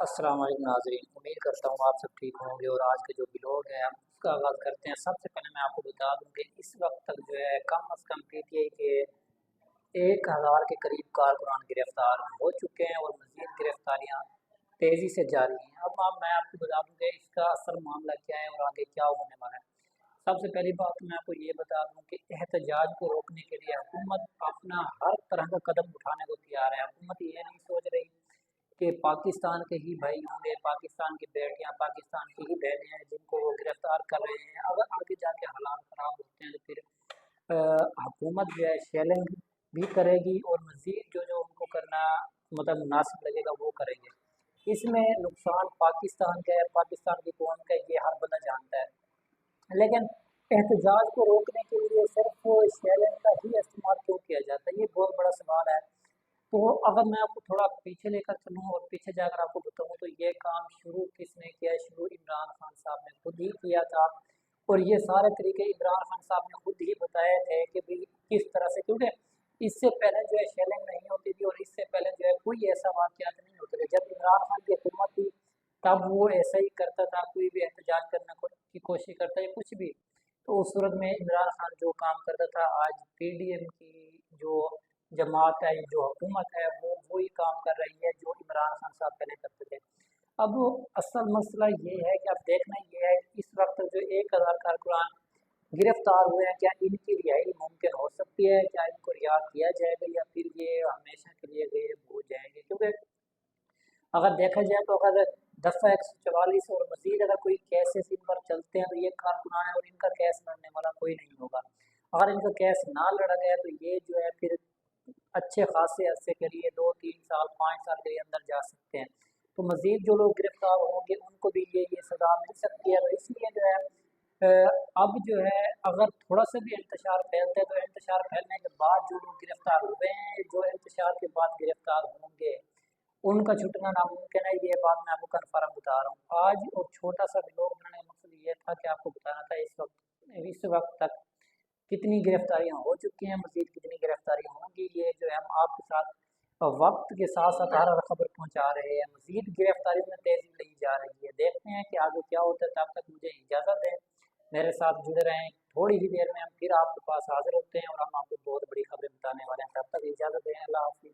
अस्सलाम वालेकुम नाज़रीन, उम्मीद करता हूँ आप सब ठीक होंगे। और आज के जो ब्लॉग है हम उसका आगाज़ करते हैं। सबसे पहले मैं आपको बता दूँ कि इस वक्त तक जो है कम अज़ कम पीटीआई के 1000 के करीब कारकुनान गिरफ्तार हो चुके हैं और मज़ीद गिरफ्तारियाँ तेज़ी से जारी हैं। अब मैं आपको बता दूँ कि इसका असल मामला क्या है और आगे क्या होने वाला है। सबसे पहली बात तो मैं आपको ये बता दूँ कि एहतजाज को रोकने के लिए हुकूमत अपना हर तरह का कदम उठाने को तैयार है। हुकूमत ये नहीं सोच रही कि पाकिस्तान के ही भाई होंगे, पाकिस्तान की बेटियां, पाकिस्तान की ही बहनें हैं जिनको वो गिरफ्तार कर रहे हैं। अगर आगे जाके हालात ख़राब होते हैं तो फिर हुकूमत जो है शेलिंग भी करेगी और मज़ीद जो जो उनको करना मतलब मुनासिब लगेगा वो करेंगे। इसमें नुकसान पाकिस्तान का है, पाकिस्तान की कौम का है, ये हर बंदा जानता है। लेकिन एहतजाज को रोकने के लिए सिर्फ शेयरिंग का ही इस्तेमाल क्यों किया जाता है, ये बहुत बड़ा सवाल है। तो अगर मैं आपको थोड़ा पीछे लेकर चलूँ और पीछे जाकर आपको बताऊँ तो ये काम शुरू किसने किया? शुरू इमरान खान साहब ने खुद ही किया था। और ये सारे तरीके इमरान खान साहब ने खुद ही बताए थे कि भाई किस तरह से, क्योंकि इससे पहले जो है शेलिंग नहीं होती थी और इससे पहले जो है कोई ऐसा वाक़यात नहीं होते थे। जब इमरान खान की हुकूमत थी तब वो ऐसा ही करता था, कोई भी एहतजाज करने की कोशिश करता है कुछ भी। तो उस सूरत में इमरान खान जो काम करता था, आज पीडीएम की जो जमात है, जो हुकूमत है, वो वही काम कर रही है जो इमरान खान साहब पहले करते थे। अब असल मसला ये है कि अब देखना ये है कि इस वक्त जो 1000 कारकुनान गिरफ्तार हुए हैं, क्या इनकी रिहाई मुमकिन हो सकती है? क्या इनको रिहा किया जाएगा या फिर ये हमेशा के लिए गए हो जाएंगे? क्योंकि अगर देखा जाए तो अगर दफ़ा 144 और मजीद अगर कोई केसेस इन पर चलते हैं तो ये कारकुनान है और इनका केस लड़ने वाला कोई नहीं होगा। अगर इनका केस ना लड़ा गया तो ये जो है फिर अच्छे खासे अरसे के लिए 2-3 साल 5 साल के लिए अंदर जा सकते हैं। तो मजीद जो लोग गिरफ्तार होंगे उनको भी ये सज़ा मिल सकती है। तो इसलिए जो है अब जो है अगर थोड़ा सा भी इंतशार फैलता है तो इंतशार फैलने के बाद जो लोग गिरफ्तार हुए हैं, जो इंतशार के बाद गिरफ्तार होंगे उनका छुटना नामुमकिन है। ये बात मैं आपको कन्फर्म बता रहा हूँ। आज और छोटा सा व्लॉग बनाने का मकसद ये था कि आपको बताना था इस वक्त तक कितनी गिरफ्तारियां हो चुकी हैं, मजीद कितनी गिरफ्तारियां होंगी। ये जो है हम आपके साथ वक्त के साथ साथ हर खबर पहुंचा रहे हैं। मजीद गिरफ्तारियों में तेजी ली जा रही है। देखते हैं कि आगे क्या होता है। तब तक मुझे इजाज़त दें, मेरे साथ जुड़े रहें। थोड़ी ही देर में हम फिर आपके पास हाजिर होते हैं और हम आपको बहुत बड़ी खबरें बताने वाले हैं। तब तक इजाज़त दें। अल्लाह हाफिज़।